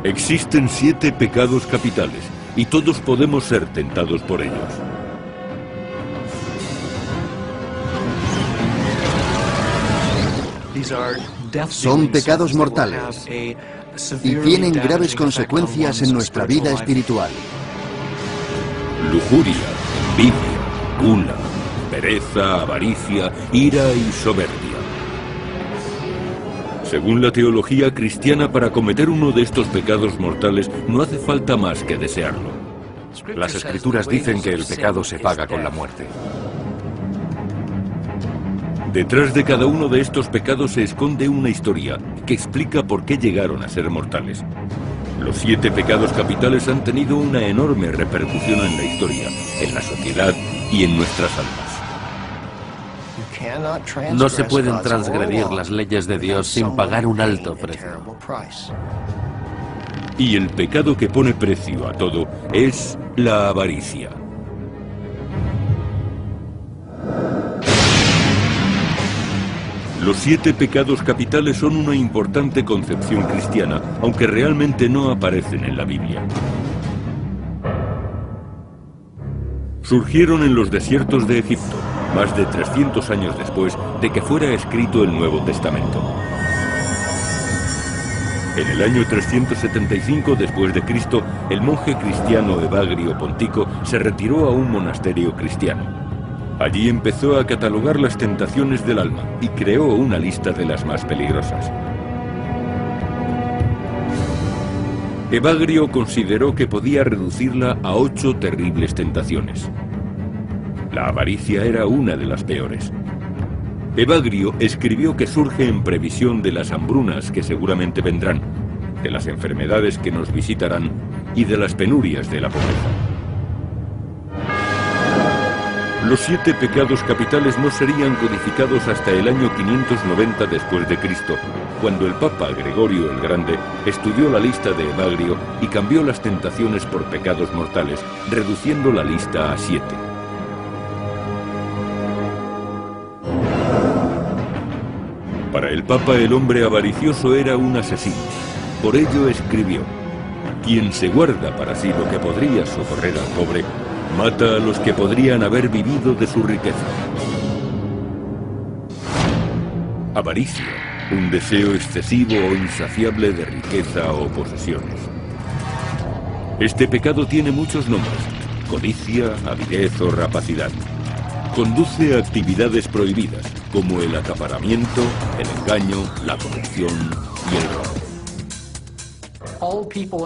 Existen 7 pecados capitales y todos podemos ser tentados por ellos. Son pecados mortales y tienen graves consecuencias en nuestra vida espiritual. Lujuria, envidia, gula, pereza, avaricia, ira y soberbia. Según la teología cristiana, para cometer uno de estos pecados mortales no hace falta más que desearlo. Las Escrituras dicen que el pecado se paga con la muerte. Detrás de cada uno de estos pecados se esconde una historia que explica por qué llegaron a ser mortales. Los 7 pecados capitales han tenido una enorme repercusión en la historia, en la sociedad y en nuestras almas. No se pueden transgredir las leyes de Dios sin pagar un alto precio. Y el pecado que pone precio a todo es la avaricia. Los 7 pecados capitales son una importante concepción cristiana, aunque realmente no aparecen en la Biblia. Surgieron en los desiertos de Egipto, más de 300 años después de que fuera escrito el Nuevo Testamento. En el año 375 después de Cristo, el monje cristiano Evagrio Pontico se retiró a un monasterio cristiano. Allí empezó a catalogar las tentaciones del alma y creó una lista de las más peligrosas. Evagrio consideró que podía reducirla a 8 terribles tentaciones. La avaricia era una de las peores. Evagrio escribió que surge en previsión de las hambrunas que seguramente vendrán, de las enfermedades que nos visitarán y de las penurias de la pobreza. Los 7 pecados capitales no serían codificados hasta el año 590 después de Cristo, cuando el Papa Gregorio el Grande estudió la lista de Evagrio y cambió las tentaciones por pecados mortales, reduciendo la lista a 7. Para el Papa, el hombre avaricioso era un asesino. Por ello escribió: quien se guarda para sí lo que podría socorrer al pobre, mata a los que podrían haber vivido de su riqueza. Avaricia, un deseo excesivo o insaciable de riqueza o posesiones. Este pecado tiene muchos nombres: codicia, avidez o rapacidad. Conduce a actividades prohibidas, como el acaparamiento, el engaño, la corrupción y el robo.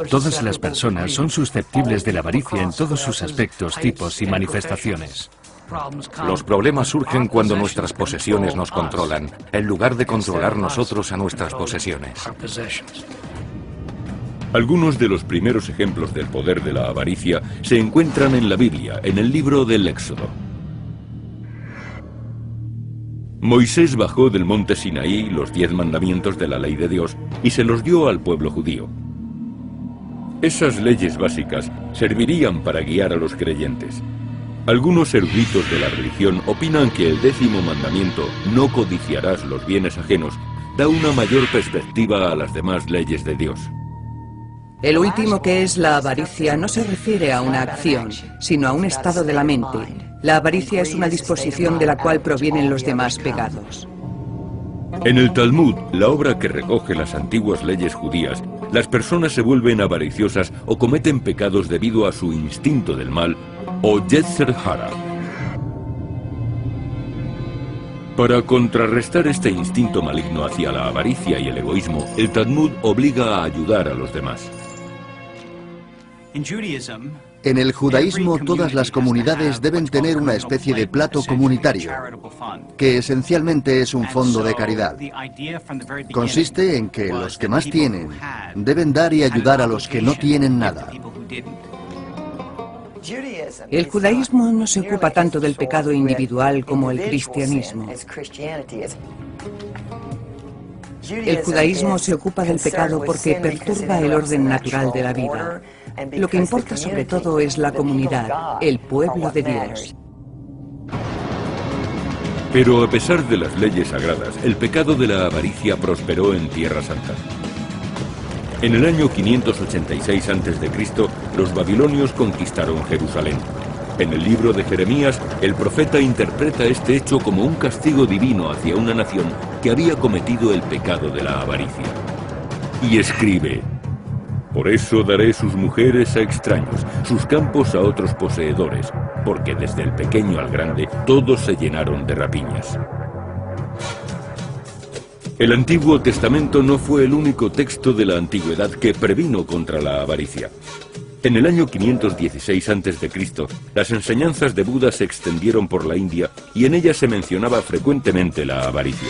Todas las personas son susceptibles de la avaricia en todos sus aspectos, tipos y manifestaciones. Los problemas surgen cuando nuestras posesiones nos controlan, en lugar de controlar nosotros a nuestras posesiones. Algunos de los primeros ejemplos del poder de la avaricia se encuentran en la Biblia, en el libro del Éxodo. Moisés bajó del monte Sinaí los 10 mandamientos de la ley de Dios y se los dio al pueblo judío. Esas leyes básicas servirían para guiar a los creyentes. Algunos eruditos de la religión opinan que el 10º mandamiento, no codiciarás los bienes ajenos, da una mayor perspectiva a las demás leyes de Dios. El último, que es la avaricia, no se refiere a una acción, sino a un estado de la mente. La avaricia es una disposición de la cual provienen los demás pecados. En el Talmud, la obra que recoge las antiguas leyes judías, las personas se vuelven avariciosas o cometen pecados debido a su instinto del mal, o Yetzer Hara. Para contrarrestar este instinto maligno hacia la avaricia y el egoísmo, el Talmud obliga a ayudar a los demás. En el judaísmo, todas las comunidades deben tener una especie de plato comunitario, que esencialmente es un fondo de caridad. Consiste en que los que más tienen deben dar y ayudar a los que no tienen nada. El judaísmo no se ocupa tanto del pecado individual como el cristianismo. El judaísmo se ocupa del pecado porque perturba el orden natural de la vida. Lo que importa sobre todo es la comunidad, el pueblo de Dios. Pero a pesar de las leyes sagradas, el pecado de la avaricia prosperó en Tierra Santa. En el año 586 a.C., los babilonios conquistaron Jerusalén. En el libro de Jeremías, el profeta interpreta este hecho como un castigo divino hacia una nación que había cometido el pecado de la avaricia. Y escribe: por eso daré sus mujeres a extraños, sus campos a otros poseedores, porque desde el pequeño al grande todos se llenaron de rapiñas. El Antiguo Testamento no fue el único texto de la antigüedad que previno contra la avaricia. En el año 516 a.C., las enseñanzas de Buda se extendieron por la India y en ellas se mencionaba frecuentemente la avaricia.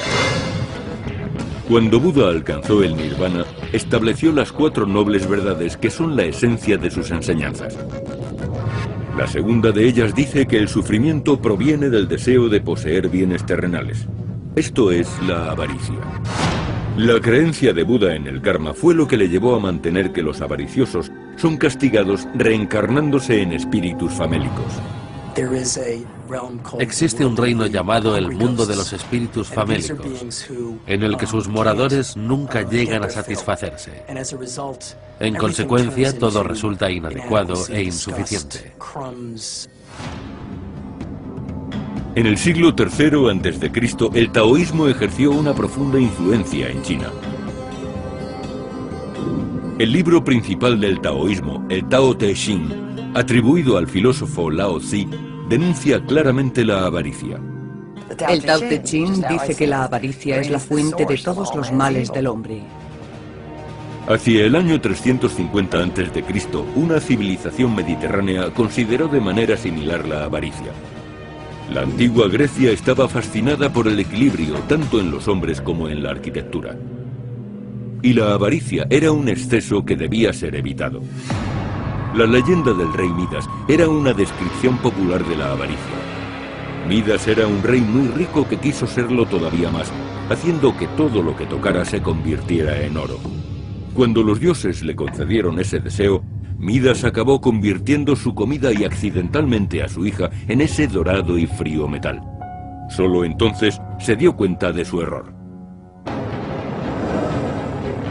Cuando Buda alcanzó el Nirvana, estableció las 4 nobles verdades que son la esencia de sus enseñanzas. La segunda de ellas dice que el sufrimiento proviene del deseo de poseer bienes terrenales. Esto es la avaricia. La creencia de Buda en el karma fue lo que le llevó a mantener que los avariciosos son castigados reencarnándose en espíritus famélicos. Existe un reino llamado el mundo de los espíritus famélicos, en el que sus moradores nunca llegan a satisfacerse. En consecuencia, todo resulta inadecuado e insuficiente. En el siglo III a.C., el taoísmo ejerció una profunda influencia en China. El libro principal del taoísmo, el Tao Te Ching, atribuido al filósofo Lao Tzu, denuncia claramente la avaricia. El Tao Te Ching dice que la avaricia es la fuente de todos los males del hombre. Hacia el año 350 a.C., una civilización mediterránea consideró de manera similar la avaricia. La antigua Grecia estaba fascinada por el equilibrio tanto en los hombres como en la arquitectura. Y la avaricia era un exceso que debía ser evitado. La leyenda del rey Midas era una descripción popular de la avaricia. Midas era un rey muy rico que quiso serlo todavía más, haciendo que todo lo que tocara se convirtiera en oro. Cuando los dioses le concedieron ese deseo, Midas acabó convirtiendo su comida y accidentalmente a su hija en ese dorado y frío metal. Solo entonces se dio cuenta de su error.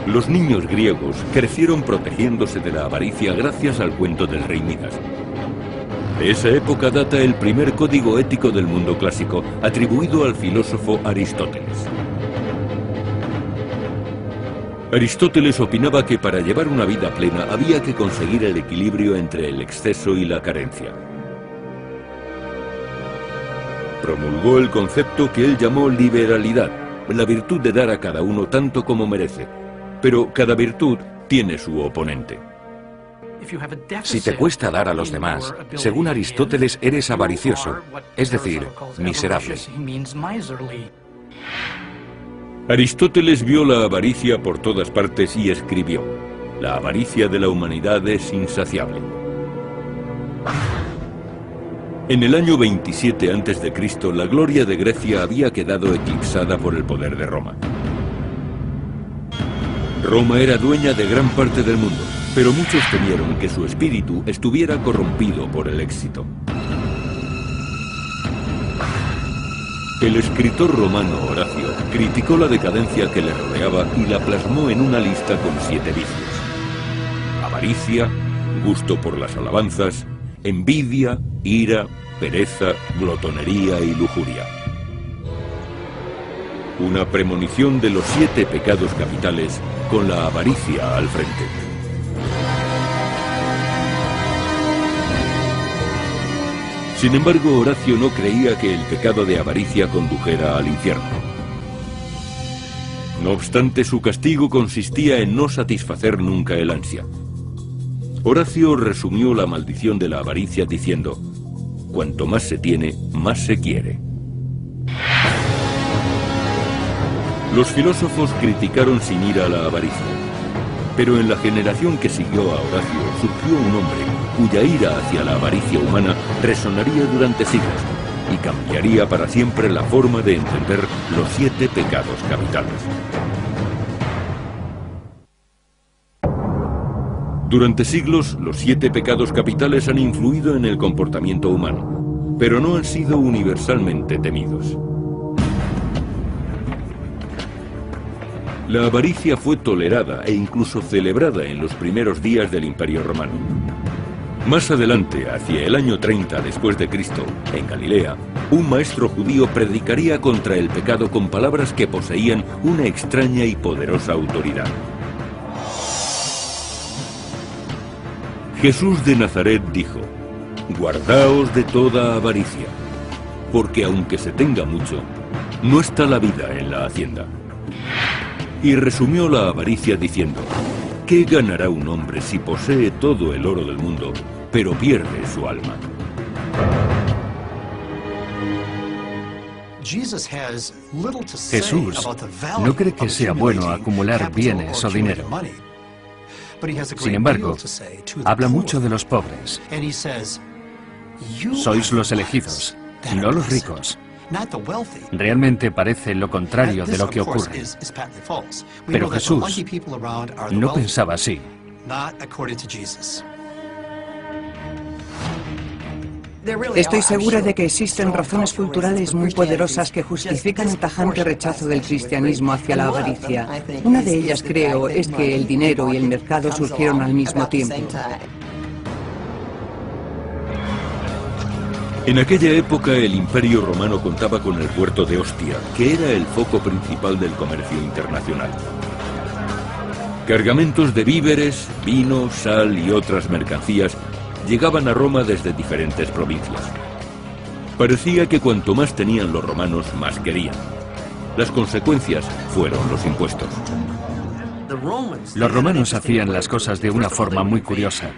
Los niños griegos crecieron protegiéndose de la avaricia gracias al cuento del rey Midas. De esa época data el primer código ético del mundo clásico, atribuido al filósofo Aristóteles. Aristóteles opinaba que para llevar una vida plena había que conseguir el equilibrio entre el exceso y la carencia. Promulgó el concepto que él llamó liberalidad, la virtud de dar a cada uno tanto como merece, pero cada virtud tiene su oponente. Si te cuesta dar a los demás, según Aristóteles eres avaricioso, es decir, miserable. Aristóteles vio la avaricia por todas partes y escribió: la avaricia de la humanidad es insaciable. En el año 27 a.C., la gloria de Grecia había quedado eclipsada por el poder de Roma. Roma era dueña de gran parte del mundo, pero muchos temieron que su espíritu estuviera corrompido por el éxito. El escritor romano Horacio criticó la decadencia que le rodeaba y la plasmó en una lista con 7 vicios: avaricia, gusto por las alabanzas, envidia, ira, pereza, glotonería y lujuria. Una premonición de los 7 pecados capitales con la avaricia al frente. Sin embargo, Horacio no creía que el pecado de avaricia condujera al infierno. No obstante, su castigo consistía en no satisfacer nunca el ansia. Horacio resumió la maldición de la avaricia diciendo: cuanto más se tiene, más se quiere. Los filósofos criticaron sin ira la avaricia, pero en la generación que siguió a Horacio surgió un hombre cuya ira hacia la avaricia humana resonaría durante siglos y cambiaría para siempre la forma de entender los 7 pecados capitales. Durante siglos, los 7 pecados capitales han influido en el comportamiento humano, pero no han sido universalmente temidos. La avaricia fue tolerada e incluso celebrada en los primeros días del Imperio Romano. Más adelante, hacia el año 30 después de Cristo, en Galilea, un maestro judío predicaría contra el pecado con palabras que poseían una extraña y poderosa autoridad. Jesús de Nazaret dijo: «Guardaos de toda avaricia, porque aunque se tenga mucho, no está la vida en la hacienda». Y resumió la avaricia diciendo: ¿qué ganará un hombre si posee todo el oro del mundo, pero pierde su alma? Jesús no cree que sea bueno acumular bienes o dinero. Sin embargo, habla mucho de los pobres. Sois los elegidos, no los ricos. Realmente parece lo contrario de lo que ocurre. Pero Jesús no pensaba así. Estoy segura de que existen razones culturales muy poderosas que justifican el tajante rechazo del cristianismo hacia la avaricia. Una de ellas, creo, es que el dinero y el mercado surgieron al mismo tiempo. En aquella época el Imperio Romano contaba con el puerto de Ostia, que era el foco principal del comercio internacional. Cargamentos de víveres, vino, sal y otras mercancías llegaban a Roma desde diferentes provincias. Parecía que cuanto más tenían los romanos, más querían. Las consecuencias fueron los impuestos. Los romanos hacían las cosas de una forma muy curiosa.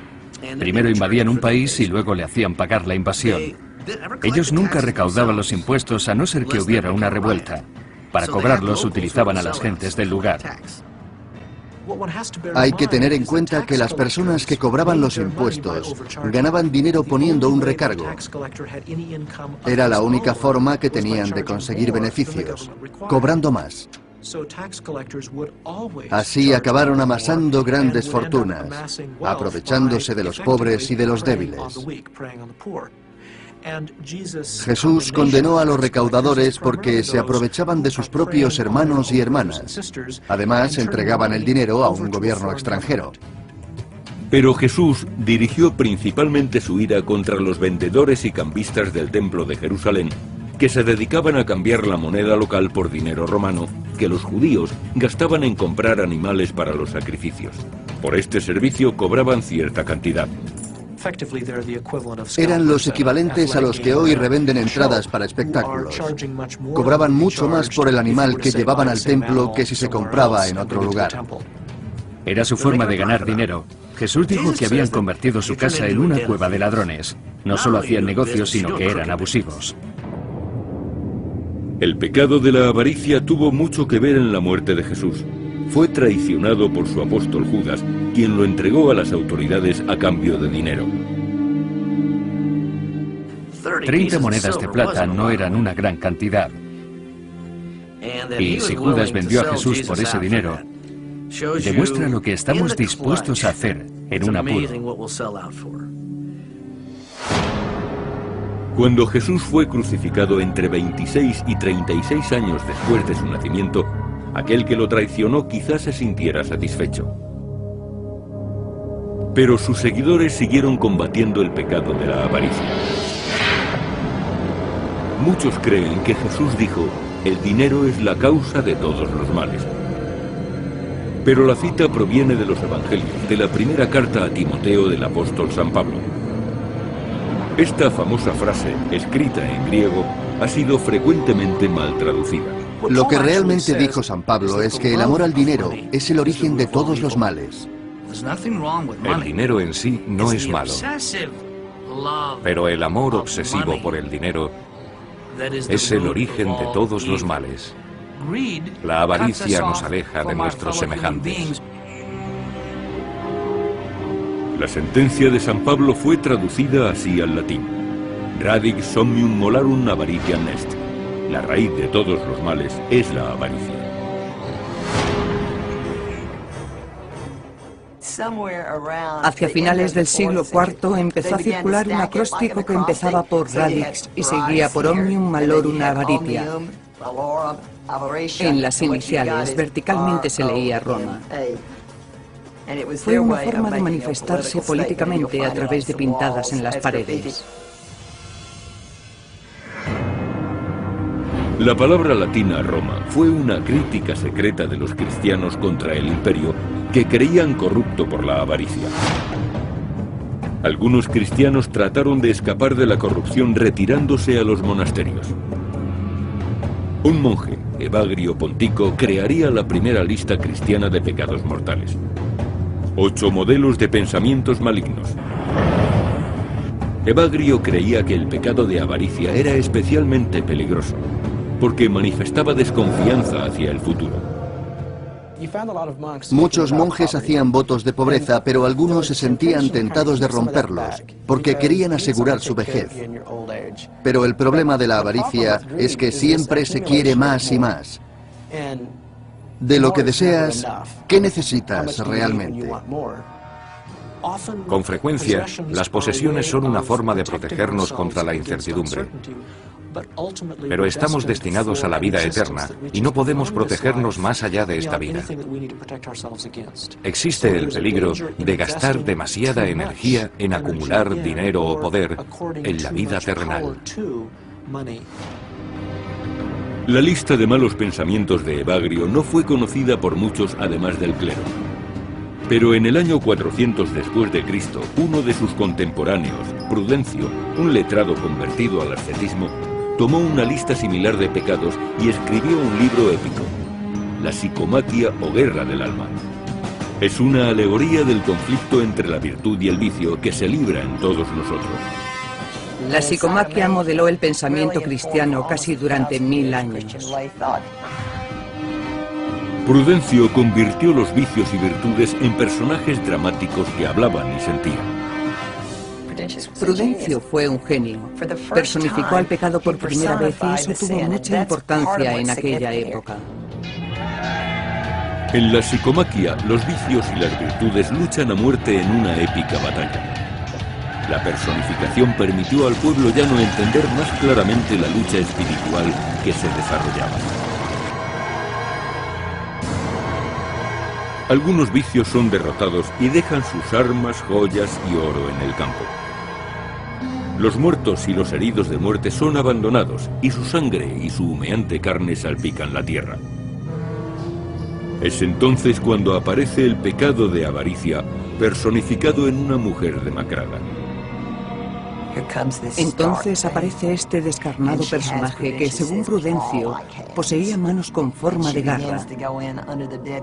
Primero invadían un país y luego le hacían pagar la invasión. Ellos nunca recaudaban los impuestos a no ser que hubiera una revuelta. Para cobrarlos utilizaban a las gentes del lugar. Hay que tener en cuenta que las personas que cobraban los impuestos ganaban dinero poniendo un recargo. Era la única forma que tenían de conseguir beneficios, cobrando más. Así acabaron amasando grandes fortunas, aprovechándose de los pobres y de los débiles. Jesús condenó a los recaudadores porque se aprovechaban de sus propios hermanos y hermanas. Además, entregaban el dinero a un gobierno extranjero. Pero Jesús dirigió principalmente su ira contra los vendedores y cambistas del templo de Jerusalén, que se dedicaban a cambiar la moneda local por dinero romano, que los judíos gastaban en comprar animales para los sacrificios. Por este servicio cobraban cierta cantidad. Eran los equivalentes a los que hoy revenden entradas para espectáculos. Cobraban mucho más por el animal que llevaban al templo que si se compraba en otro lugar. Era su forma de ganar dinero. Jesús dijo que habían convertido su casa en una cueva de ladrones. No solo hacían negocios, sino que eran abusivos. El pecado de la avaricia tuvo mucho que ver en la muerte de Jesús. Fue traicionado por su apóstol Judas, quien lo entregó a las autoridades a cambio de dinero. 30 monedas de plata no eran una gran cantidad. Y si Judas vendió a Jesús por ese dinero, demuestra lo que estamos dispuestos a hacer en un apuro. Cuando Jesús fue crucificado entre 26 y 36 años después de su nacimiento, aquel que lo traicionó quizás se sintiera satisfecho. Pero sus seguidores siguieron combatiendo el pecado de la avaricia. Muchos creen que Jesús dijo: el dinero es la causa de todos los males. Pero la cita proviene de los Evangelios, de la primera carta a Timoteo del apóstol San Pablo. Esta famosa frase, escrita en griego, ha sido frecuentemente mal traducida. Lo que realmente dijo San Pablo es que el amor al dinero es el origen de todos los males. El dinero en sí no es malo, pero el amor obsesivo por el dinero es el origen de todos los males. La avaricia nos aleja de nuestros semejantes. La sentencia de San Pablo fue traducida así al latín: Radix somnium molarum avaritiam est. La raíz de todos los males es la avaricia. Hacia finales del siglo IV empezó a circular un acróstico que empezaba por radix y seguía por omnium malorum avaritia. En las iniciales, verticalmente se leía Roma. Fue una forma de manifestarse políticamente a través de pintadas en las paredes. La palabra latina Roma fue una crítica secreta de los cristianos contra el imperio que creían corrupto por la avaricia. Algunos cristianos trataron de escapar de la corrupción retirándose a los monasterios. Un monje, Evagrio Pontico, crearía la primera lista cristiana de pecados mortales. 8 modelos de pensamientos malignos. Evagrio creía que el pecado de avaricia era especialmente peligroso, porque manifestaba desconfianza hacia el futuro. Muchos monjes hacían votos de pobreza, pero algunos se sentían tentados de romperlos, porque querían asegurar su vejez. Pero el problema de la avaricia es que siempre se quiere más y más. De lo que deseas, ¿qué necesitas realmente? Con frecuencia, las posesiones son una forma de protegernos contra la incertidumbre. Pero estamos destinados a la vida eterna y no podemos protegernos más allá de esta vida. Existe el peligro de gastar demasiada energía en acumular dinero o poder en la vida terrenal. La lista de malos pensamientos de Evagrio no fue conocida por muchos además del clero. Pero en el año 400 después de Cristo, uno de sus contemporáneos, Prudencio, un letrado convertido al ascetismo, tomó una lista similar de pecados y escribió un libro épico, La Psicomaquia o Guerra del Alma. Es una alegoría del conflicto entre la virtud y el vicio que se libra en todos nosotros. La psicomaquia modeló el pensamiento cristiano casi durante 1000 años. Prudencio convirtió los vicios y virtudes en personajes dramáticos que hablaban y sentían. Prudencio fue un genio. Personificó al pecado por primera vez y eso tuvo mucha importancia en aquella época. En la psicomaquia, los vicios y las virtudes luchan a muerte en una épica batalla. La personificación permitió al pueblo llano entender más claramente la lucha espiritual que se desarrollaba. Algunos vicios son derrotados y dejan sus armas, joyas y oro en el campo. Los muertos y los heridos de muerte son abandonados y su sangre y su humeante carne salpican la tierra. Es entonces cuando aparece el pecado de avaricia personificado en una mujer demacrada. Entonces aparece este descarnado personaje que, según Prudencio, poseía manos con forma de garra,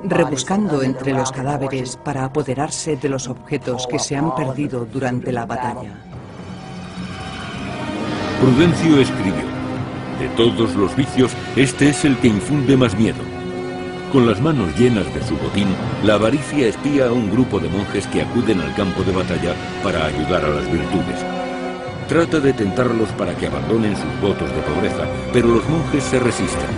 rebuscando entre los cadáveres para apoderarse de los objetos que se han perdido durante la batalla. Prudencio escribió: de todos los vicios, este es el que infunde más miedo. Con las manos llenas de su botín, la avaricia espía a un grupo de monjes que acuden al campo de batalla para ayudar a las virtudes. Trata de tentarlos para que abandonen sus votos de pobreza, pero los monjes se resisten.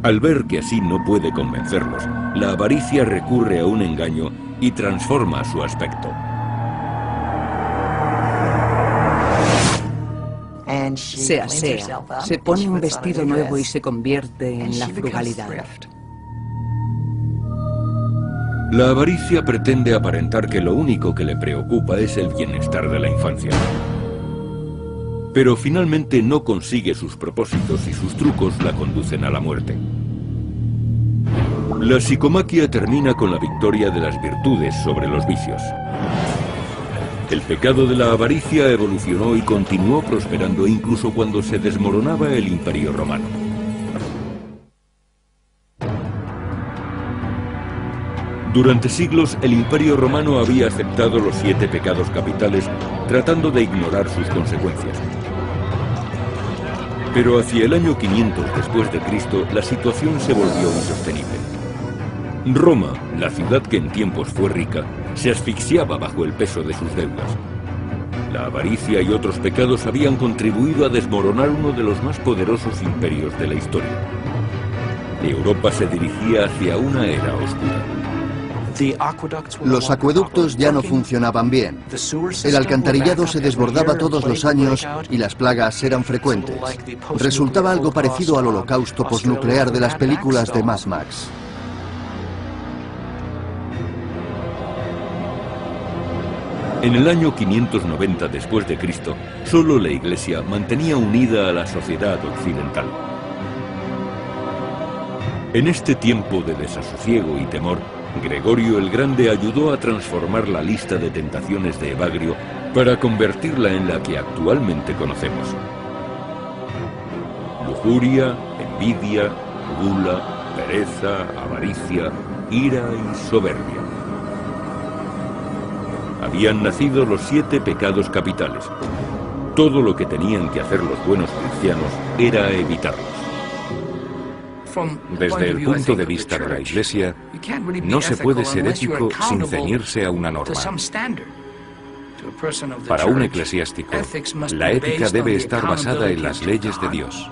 Al ver que así no puede convencerlos, la avaricia recurre a un engaño y transforma su aspecto. Se asea, se pone un vestido nuevo y se convierte en la frugalidad. La avaricia pretende aparentar que lo único que le preocupa es el bienestar de la infancia. Pero finalmente no consigue sus propósitos y sus trucos la conducen a la muerte. La psicomaquia termina con la victoria de las virtudes sobre los vicios. El pecado de la avaricia evolucionó y continuó prosperando incluso cuando se desmoronaba el Imperio Romano. Durante siglos, el Imperio Romano había aceptado los 7 pecados capitales, tratando de ignorar sus consecuencias. Pero hacia el año 500 después de Cristo, la situación se volvió insostenible. Roma, la ciudad que en tiempos fue rica, se asfixiaba bajo el peso de sus deudas. La avaricia y otros pecados habían contribuido a desmoronar uno de los más poderosos imperios de la historia. Europa se dirigía hacia una era oscura. Los acueductos ya no funcionaban bien. El alcantarillado se desbordaba todos los años y las plagas eran frecuentes. Resultaba algo parecido al holocausto posnuclear de las películas de Mad Max. En el año 590 después de Cristo, solo la Iglesia mantenía unida a la sociedad occidental. En este tiempo de desasosiego y temor, Gregorio el Grande ayudó a transformar la lista de tentaciones de Evagrio para convertirla en la que actualmente conocemos. Lujuria, envidia, gula, pereza, avaricia, ira y soberbia. Habían nacido los 7 pecados capitales. Todo lo que tenían que hacer los buenos cristianos era evitarlos. Desde el punto de vista de la Iglesia, no se puede ser ético sin ceñirse a una norma. Para un eclesiástico, la ética debe estar basada en las leyes de Dios.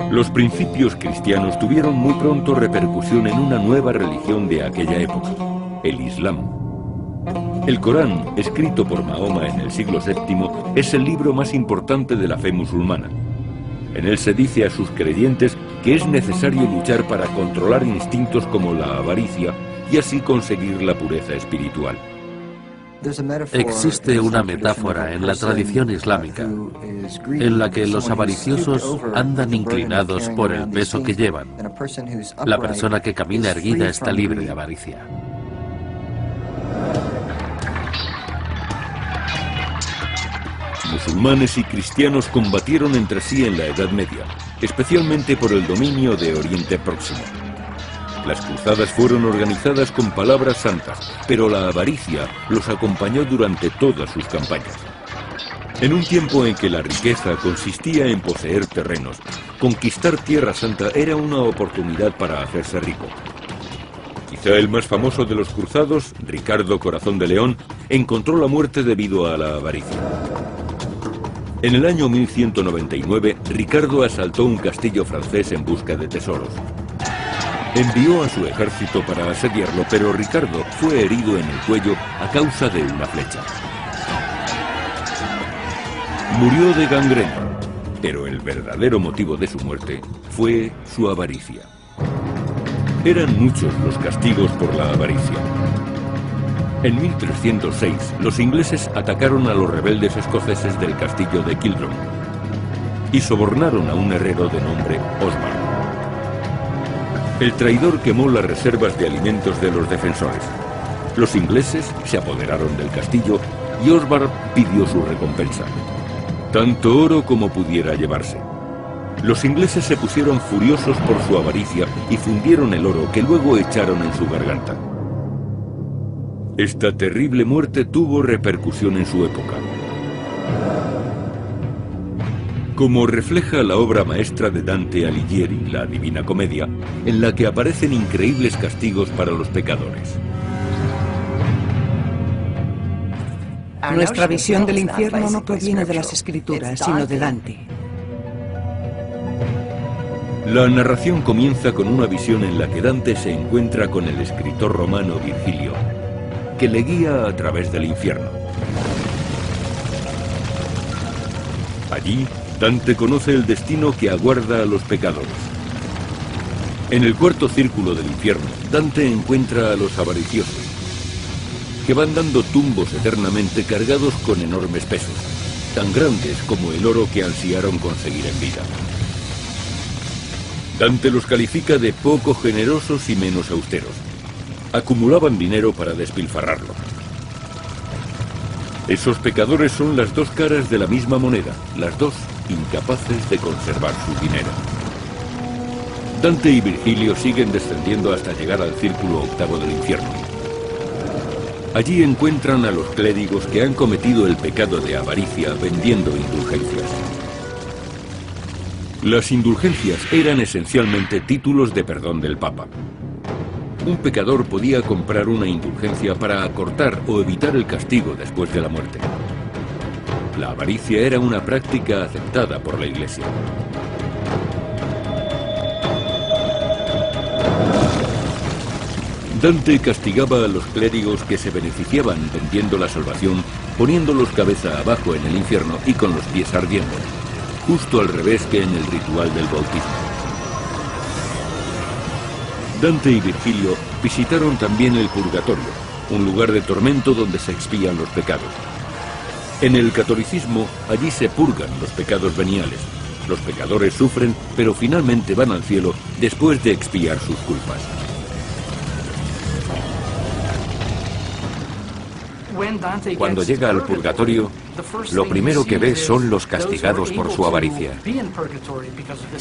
Los principios cristianos tuvieron muy pronto repercusión en una nueva religión de aquella época, el Islam. El Corán, escrito por Mahoma en el siglo VII, es el libro más importante de la fe musulmana. En él se dice a sus creyentes que es necesario luchar para controlar instintos como la avaricia y así conseguir la pureza espiritual. Existe una metáfora en la tradición islámica en la que los avariciosos andan inclinados por el peso que llevan. La persona que camina erguida está libre de avaricia. Musulmanes y cristianos combatieron entre sí en la Edad Media, especialmente por el dominio de Oriente Próximo. Las cruzadas fueron organizadas con palabras santas, pero la avaricia los acompañó durante todas sus campañas. En un tiempo en que la riqueza consistía en poseer terrenos, conquistar Tierra Santa era una oportunidad para hacerse rico. Quizá el más famoso de los cruzados, Ricardo Corazón de León, encontró la muerte debido a la avaricia. En el año 1199, Ricardo asaltó un castillo francés en busca de tesoros. Envió a su ejército para asediarlo, pero Ricardo fue herido en el cuello a causa de una flecha. Murió de gangrena, pero el verdadero motivo de su muerte fue su avaricia. Eran muchos los castigos por la avaricia. En 1306, los ingleses atacaron a los rebeldes escoceses del castillo de Kildrum y sobornaron a un herrero de nombre Osbar. El traidor quemó las reservas de alimentos de los defensores. Los ingleses se apoderaron del castillo y Osbar pidió su recompensa. Tanto oro como pudiera llevarse. Los ingleses se pusieron furiosos por su avaricia y fundieron el oro que luego echaron en su garganta. Esta terrible muerte tuvo repercusión en su época. Como refleja la obra maestra de Dante Alighieri, la Divina Comedia, en la que aparecen increíbles castigos para los pecadores. Nuestra visión del infierno no proviene de las Escrituras, sino de Dante. La narración comienza con una visión en la que Dante se encuentra con el escritor romano Virgilio, que le guía a través del infierno. Allí, Dante conoce el destino que aguarda a los pecadores. En el cuarto círculo del infierno, Dante encuentra a los avariciosos, que van dando tumbos eternamente cargados con enormes pesos, tan grandes como el oro que ansiaron conseguir en vida. Dante los califica de poco generosos y menos austeros. Acumulaban dinero para despilfarrarlo. Esos pecadores son las dos caras de la misma moneda, las dos incapaces de conservar su dinero. Dante y Virgilio siguen descendiendo hasta llegar al círculo octavo del infierno. Allí encuentran a los clérigos que han cometido el pecado de avaricia vendiendo indulgencias. Las indulgencias eran esencialmente títulos de perdón del Papa. Un pecador podía comprar una indulgencia para acortar o evitar el castigo después de la muerte. La avaricia era una práctica aceptada por la Iglesia. Dante castigaba a los clérigos que se beneficiaban vendiendo la salvación, poniéndolos cabeza abajo en el infierno y con los pies ardiendo, justo al revés que en el ritual del bautismo. Dante y Virgilio visitaron también el purgatorio, un lugar de tormento donde se expían los pecados. En el catolicismo, allí se purgan los pecados veniales. Los pecadores sufren, pero finalmente van al cielo después de expiar sus culpas. Cuando llega al purgatorio, lo primero que ve son los castigados por su avaricia.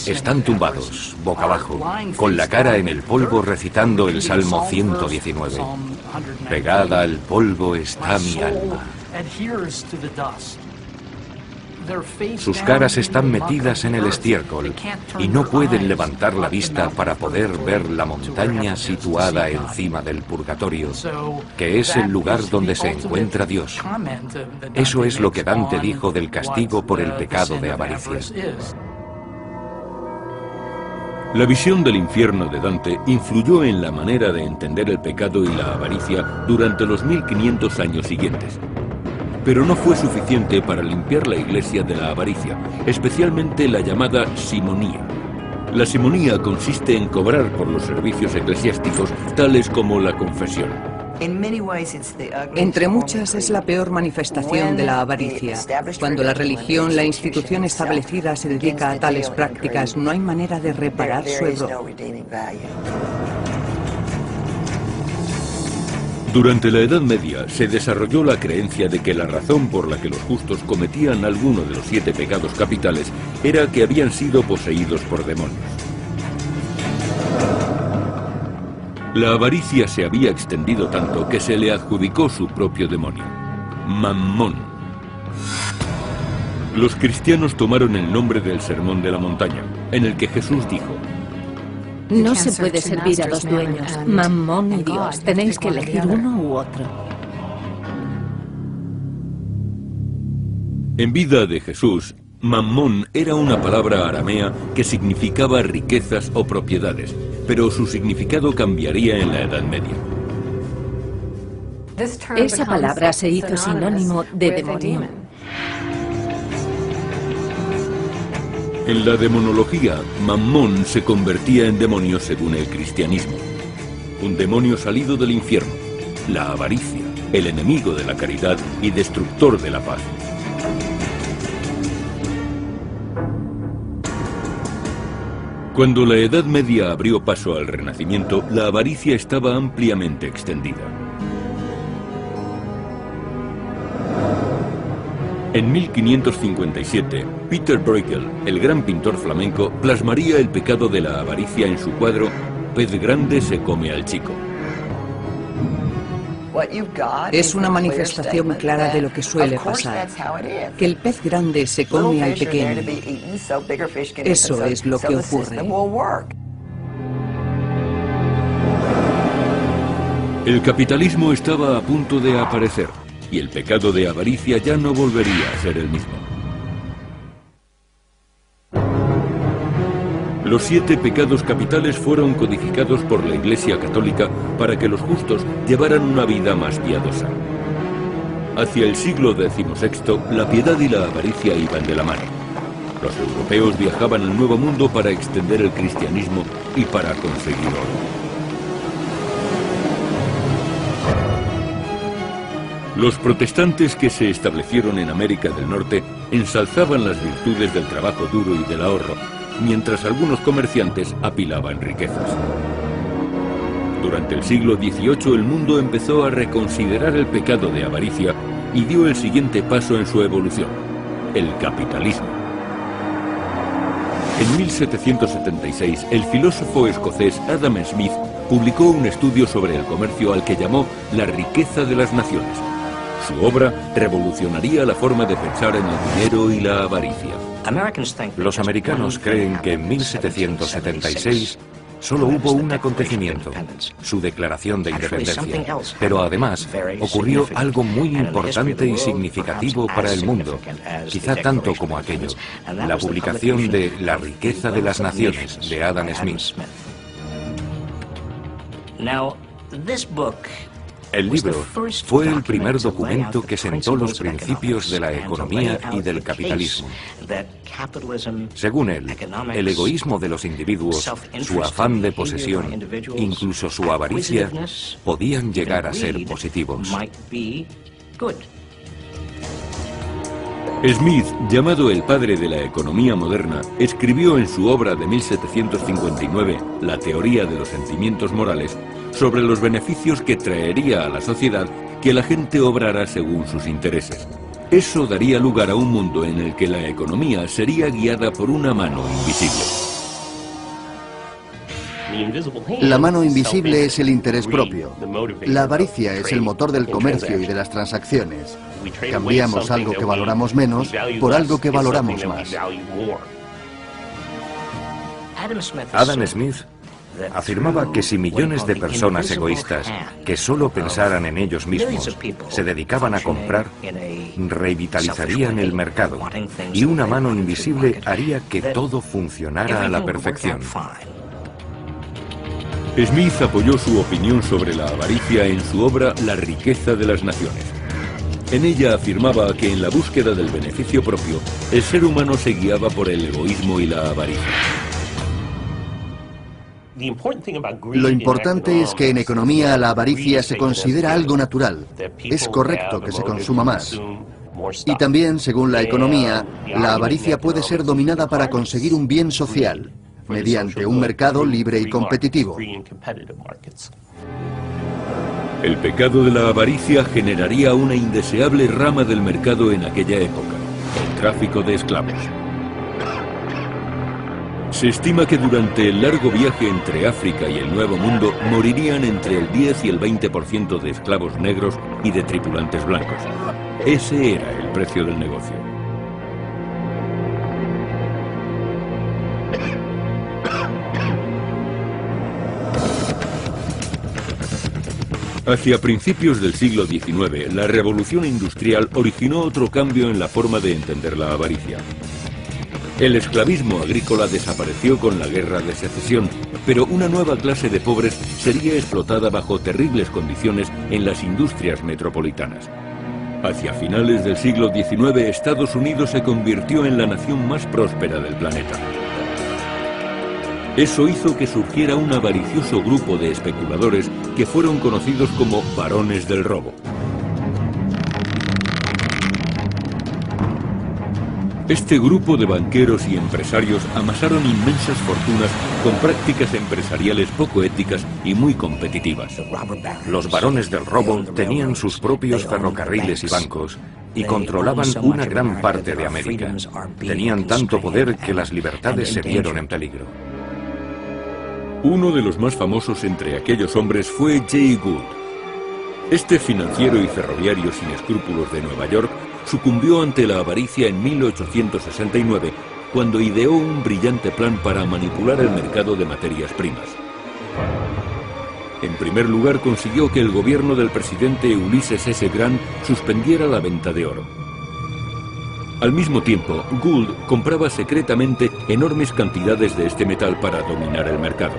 Están tumbados, boca abajo, con la cara en el polvo recitando el Salmo 119. Pegada al polvo está mi alma. Sus caras están metidas en el estiércol y no pueden levantar la vista para poder ver la montaña situada encima del purgatorio, que es el lugar donde se encuentra Dios. Eso es lo que Dante dijo del castigo por el pecado de avaricia. La visión del infierno de Dante influyó en la manera de entender el pecado y la avaricia durante los 1500 años siguientes. Pero no fue suficiente para limpiar la iglesia de la avaricia, especialmente la llamada simonía. La simonía consiste en cobrar por los servicios eclesiásticos, tales como la confesión. Entre muchas es la peor manifestación de la avaricia. Cuando la religión, la institución establecida, se dedica a tales prácticas, no hay manera de reparar su error. Durante la Edad Media se desarrolló la creencia de que la razón por la que los justos cometían alguno de los 7 pecados capitales era que habían sido poseídos por demonios. La avaricia se había extendido tanto que se le adjudicó su propio demonio, Mammón. Los cristianos tomaron el nombre del Sermón de la Montaña, en el que Jesús dijo: no se puede servir a 2 dueños, Mammón y Dios. Tenéis que elegir uno u otro. En vida de Jesús, Mammón era una palabra aramea que significaba riquezas o propiedades, pero su significado cambiaría en la Edad Media. Esa palabra se hizo sinónimo de demonio. En la demonología, Mammón se convertía en demonio según el cristianismo. Un demonio salido del infierno, la avaricia, el enemigo de la caridad y destructor de la paz. Cuando la Edad Media abrió paso al Renacimiento, la avaricia estaba ampliamente extendida. En 1557, Peter Bruegel, el gran pintor flamenco, plasmaría el pecado de la avaricia en su cuadro Pez grande se come al chico. Es una manifestación clara de lo que suele pasar, que el pez grande se come al pequeño. Eso es lo que ocurre. El capitalismo estaba a punto de aparecer, y el pecado de avaricia ya no volvería a ser el mismo. Los 7 pecados capitales fueron codificados por la Iglesia Católica para que los justos llevaran una vida más piadosa. Hacia el siglo XVI, la piedad y la avaricia iban de la mano. Los europeos viajaban al Nuevo Mundo para extender el cristianismo y para conseguir oro. Los protestantes que se establecieron en América del Norte ensalzaban las virtudes del trabajo duro y del ahorro, mientras algunos comerciantes apilaban riquezas. Durante el siglo XVIII el mundo empezó a reconsiderar el pecado de avaricia y dio el siguiente paso en su evolución, el capitalismo. En 1776, el filósofo escocés Adam Smith publicó un estudio sobre el comercio al que llamó La riqueza de las naciones. Su obra revolucionaría la forma de pensar en el dinero y la avaricia. Los americanos creen que en 1776 solo hubo un acontecimiento, su declaración de independencia. Pero además ocurrió algo muy importante y significativo para el mundo, quizá tanto como aquello, la publicación de La riqueza de las naciones de Adam Smith. El libro fue el primer documento que sentó los principios de la economía y del capitalismo. Según él, el egoísmo de los individuos, su afán de posesión, incluso su avaricia, podían llegar a ser positivos. Smith, llamado el padre de la economía moderna, escribió en su obra de 1759, La teoría de los sentimientos morales, sobre los beneficios que traería a la sociedad que la gente obrara según sus intereses. Eso daría lugar a un mundo en el que la economía sería guiada por una mano invisible. La mano invisible es el interés propio. La avaricia es el motor del comercio y de las transacciones. Cambiamos algo que valoramos menos por algo que valoramos más. Adam Smith afirmaba que si millones de personas egoístas que solo pensaran en ellos mismos se dedicaban a comprar, revitalizarían el mercado y una mano invisible haría que todo funcionara a la perfección. Smith apoyó su opinión sobre la avaricia en su obra La riqueza de las naciones. En ella afirmaba que en la búsqueda del beneficio propio, el ser humano se guiaba por el egoísmo y la avaricia. Lo importante es que en economía la avaricia se considera algo natural. Es correcto que se consuma más. Y también, según la economía, la avaricia puede ser dominada para conseguir un bien social, mediante un mercado libre y competitivo. El pecado de la avaricia generaría una indeseable rama del mercado en aquella época, el tráfico de esclavos. Se estima que durante el largo viaje entre África y el Nuevo Mundo morirían entre el 10 y el 20% de esclavos negros y de tripulantes blancos. Ese era el precio del negocio. Hacia principios del siglo XIX, la revolución industrial originó otro cambio en la forma de entender la avaricia. El esclavismo agrícola desapareció con la Guerra de Secesión, pero una nueva clase de pobres sería explotada bajo terribles condiciones en las industrias metropolitanas. Hacia finales del siglo XIX, Estados Unidos se convirtió en la nación más próspera del planeta. Eso hizo que surgiera un avaricioso grupo de especuladores que fueron conocidos como barones del robo. Este grupo de banqueros y empresarios amasaron inmensas fortunas con prácticas empresariales poco éticas y muy competitivas. Los barones del robo tenían sus propios ferrocarriles y bancos y controlaban una gran parte de América. Tenían tanto poder que las libertades se vieron en peligro. Uno de los más famosos entre aquellos hombres fue Jay Gould. Este financiero y ferroviario sin escrúpulos de Nueva York sucumbió ante la avaricia en 1869, cuando ideó un brillante plan para manipular el mercado de materias primas. En primer lugar, consiguió que el gobierno del presidente Ulysses S. Grant suspendiera la venta de oro. Al mismo tiempo, Gould compraba secretamente enormes cantidades de este metal para dominar el mercado.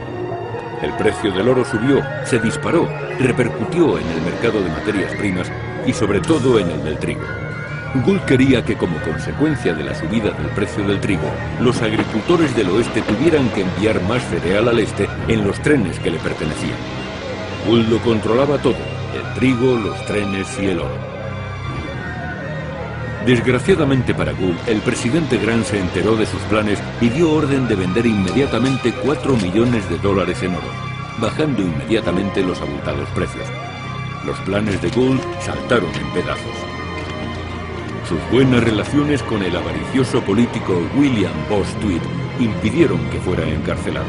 El precio del oro subió, se disparó, repercutió en el mercado de materias primas y sobre todo en el del trigo. Gould quería que como consecuencia de la subida del precio del trigo, los agricultores del oeste tuvieran que enviar más cereal al este en los trenes que le pertenecían. Gould lo controlaba todo, el trigo, los trenes y el oro. Desgraciadamente para Gould, el presidente Grant se enteró de sus planes y dio orden de vender inmediatamente $4 millones en oro, bajando inmediatamente los abultados precios. Los planes de Gould saltaron en pedazos. Sus buenas relaciones con el avaricioso político William Boss Tweed impidieron que fuera encarcelado.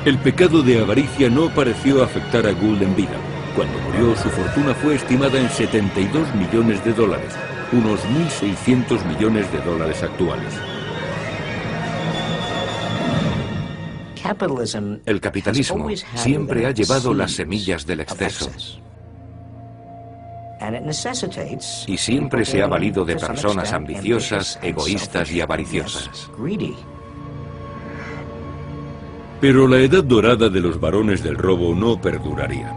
El pecado de avaricia no pareció afectar a Gould en vida. Cuando murió, su fortuna fue estimada en $72 millones, unos 1.600 millones de dólares actuales. El capitalismo siempre ha llevado las semillas del exceso y siempre se ha valido de personas ambiciosas, egoístas y avariciosas. Pero la edad dorada de los barones del robo no perduraría.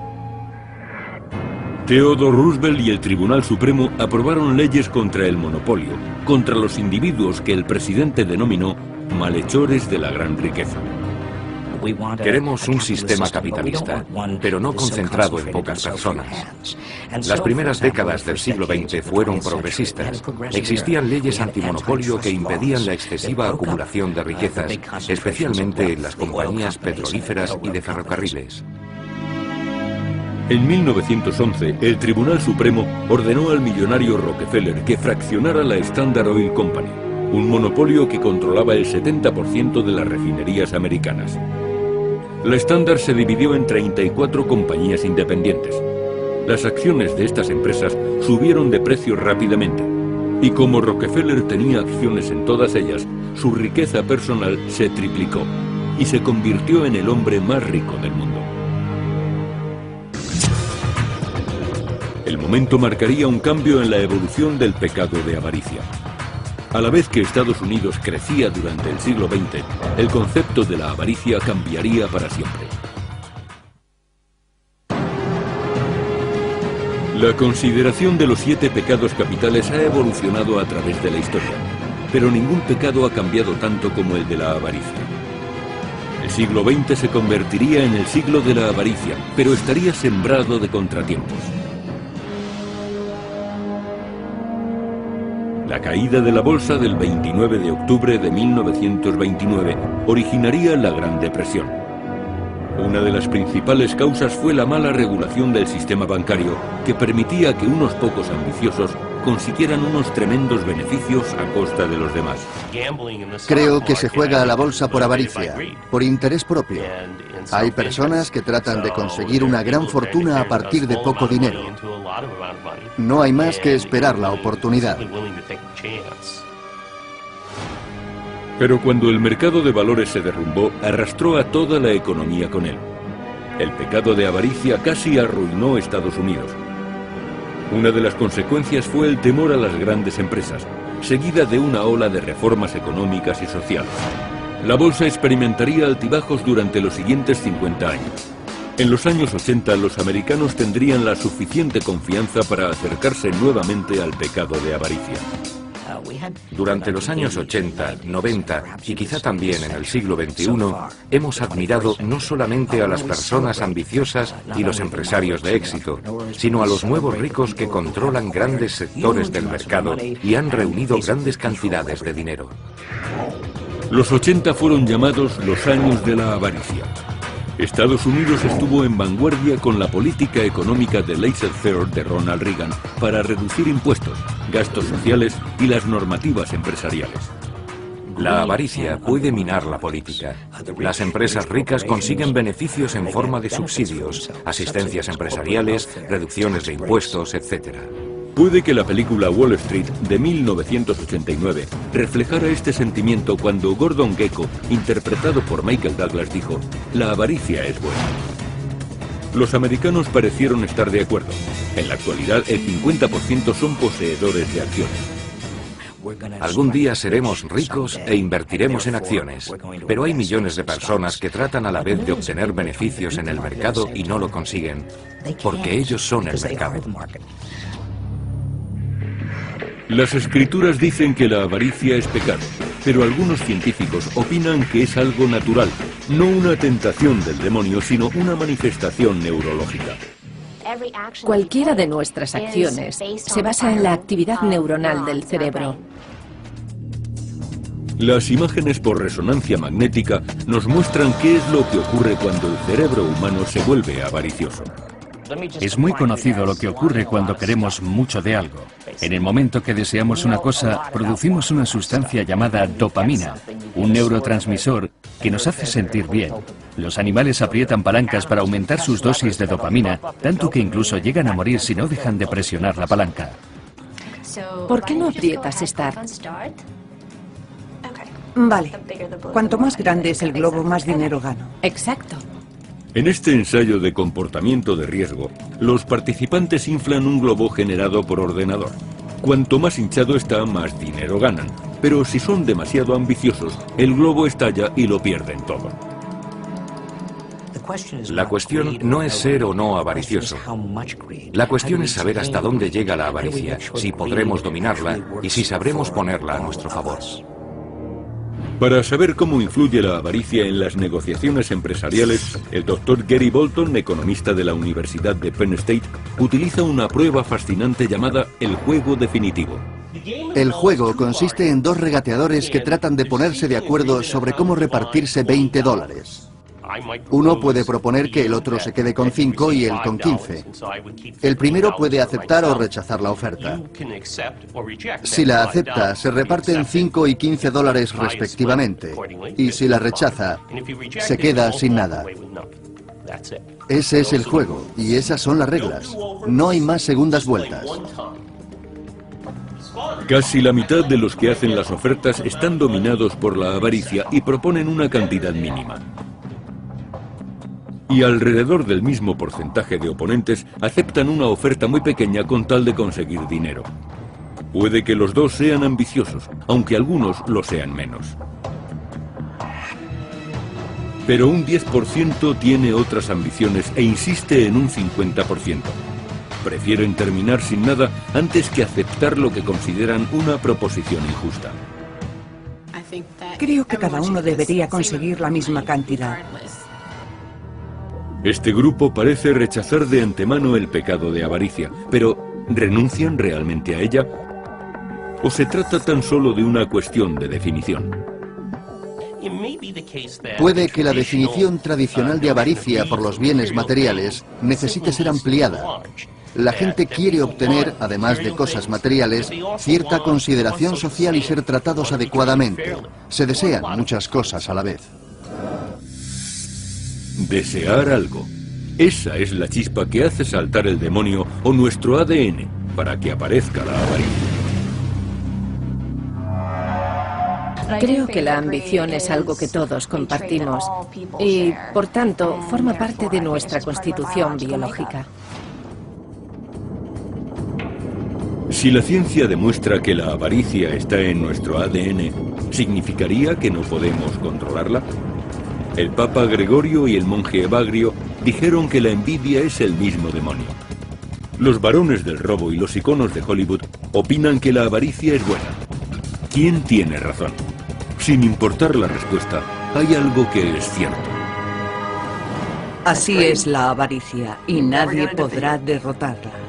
Theodore Roosevelt y el Tribunal Supremo aprobaron leyes contra el monopolio, contra los individuos que el presidente denominó malhechores de la gran riqueza. Queremos un sistema capitalista, pero no concentrado en pocas personas. Las primeras décadas del siglo XX fueron progresistas. Existían leyes antimonopolio que impedían la excesiva acumulación de riquezas, especialmente en las compañías petrolíferas y de ferrocarriles. En 1911, el Tribunal Supremo ordenó al millonario Rockefeller que fraccionara la Standard Oil Company, un monopolio que controlaba el 70% de las refinerías americanas. La Standard se dividió en 34 compañías independientes. Las acciones de estas empresas subieron de precio rápidamente, y como Rockefeller tenía acciones en todas ellas, su riqueza personal se triplicó y se convirtió en el hombre más rico del mundo. El momento marcaría un cambio en la evolución del pecado de avaricia. A la vez que Estados Unidos crecía durante el siglo XX, el concepto de la avaricia cambiaría para siempre. La consideración de los 7 pecados capitales ha evolucionado a través de la historia, pero ningún pecado ha cambiado tanto como el de la avaricia. El siglo XX se convertiría en el siglo de la avaricia, pero estaría sembrado de contratiempos. La caída de la bolsa del 29 de octubre de 1929 originaría la Gran Depresión. Una de las principales causas fue la mala regulación del sistema bancario, que permitía que unos pocos ambiciosos consiguieran unos tremendos beneficios a costa de los demás. Creo que se juega a la bolsa por avaricia, por interés propio. Hay personas que tratan de conseguir una gran fortuna a partir de poco dinero. No hay más que esperar la oportunidad. Pero cuando el mercado de valores se derrumbó, arrastró a toda la economía con él. El pecado de avaricia casi arruinó Estados Unidos. Una de las consecuencias fue el temor a las grandes empresas, seguida de una ola de reformas económicas y sociales. La bolsa experimentaría altibajos durante los siguientes 50 años. En los años 80, los americanos tendrían la suficiente confianza para acercarse nuevamente al pecado de avaricia. Durante los años 80, 90 y quizá también en el siglo XXI, hemos admirado no solamente a las personas ambiciosas y los empresarios de éxito, sino a los nuevos ricos que controlan grandes sectores del mercado y han reunido grandes cantidades de dinero. Los 80 fueron llamados los años de la avaricia. Estados Unidos estuvo en vanguardia con la política económica de laissez-faire de Ronald Reagan para reducir impuestos, gastos sociales y las normativas empresariales. La avaricia puede minar la política. Las empresas ricas consiguen beneficios en forma de subsidios, asistencias empresariales, reducciones de impuestos, etc. Puede que la película Wall Street de 1989 reflejara este sentimiento cuando Gordon Gekko, interpretado por Michael Douglas, dijo: "La avaricia es buena". Los americanos parecieron estar de acuerdo. En la actualidad, el 50% son poseedores de acciones. Algún día seremos ricos e invertiremos en acciones, pero hay millones de personas que tratan a la vez de obtener beneficios en el mercado y no lo consiguen, porque ellos son el mercado. Las escrituras dicen que la avaricia es pecado, pero algunos científicos opinan que es algo natural, no una tentación del demonio, sino una manifestación neurológica. Cualquiera de nuestras acciones se basa en la actividad neuronal del cerebro. Las imágenes por resonancia magnética nos muestran qué es lo que ocurre cuando el cerebro humano se vuelve avaricioso. Es muy conocido lo que ocurre cuando queremos mucho de algo. En el momento que deseamos una cosa, producimos una sustancia llamada dopamina, un neurotransmisor que nos hace sentir bien. Los animales aprietan palancas para aumentar sus dosis de dopamina, tanto que incluso llegan a morir si no dejan de presionar la palanca. ¿Por qué no aprietas Start? Vale. Cuanto más grande es el globo, más dinero gano. Exacto. En este ensayo de comportamiento de riesgo, los participantes inflan un globo generado por ordenador. Cuanto más hinchado está, más dinero ganan. Pero si son demasiado ambiciosos, el globo estalla y lo pierden todo. La cuestión no es ser o no avaricioso. La cuestión es saber hasta dónde llega la avaricia, si podremos dominarla y si sabremos ponerla a nuestro favor. Para saber cómo influye la avaricia en las negociaciones empresariales, el Dr. Gary Bolton, economista de la Universidad de Penn State, utiliza una prueba fascinante llamada el juego definitivo. El juego consiste en dos regateadores que tratan de ponerse de acuerdo sobre cómo repartirse $20. Uno puede proponer que el otro se quede con 5 y él con 15. El primero puede aceptar o rechazar la oferta. Si la acepta, se reparten $5 y $15 respectivamente. Y si la rechaza, se queda sin nada. Ese es el juego y esas son las reglas. No hay más segundas vueltas. Casi la mitad de los que hacen las ofertas están dominados por la avaricia y proponen una cantidad mínima. Y alrededor del mismo porcentaje de oponentes aceptan una oferta muy pequeña con tal de conseguir dinero. Puede que los dos sean ambiciosos, aunque algunos lo sean menos. Pero un 10% tiene otras ambiciones e insiste en un 50%. Prefieren terminar sin nada antes que aceptar lo que consideran una proposición injusta. Creo que cada uno debería conseguir la misma cantidad. Este grupo parece rechazar de antemano el pecado de avaricia, pero ¿renuncian realmente a ella? ¿O se trata tan solo de una cuestión de definición? Puede que la definición tradicional de avaricia por los bienes materiales necesite ser ampliada. La gente quiere obtener, además de cosas materiales, cierta consideración social y ser tratados adecuadamente. Se desean muchas cosas a la vez. Desear algo. Esa es la chispa que hace saltar el demonio o nuestro ADN para que aparezca la avaricia. Creo que la ambición es algo que todos compartimos y, por tanto, forma parte de nuestra constitución biológica. Si la ciencia demuestra que la avaricia está en nuestro ADN, ¿significaría que no podemos controlarla? El Papa Gregorio y el monje Evagrio dijeron que la envidia es el mismo demonio. Los varones del robo y los iconos de Hollywood opinan que la avaricia es buena. ¿Quién tiene razón? Sin importar la respuesta, hay algo que es cierto. Así es la avaricia y nadie podrá derrotarla.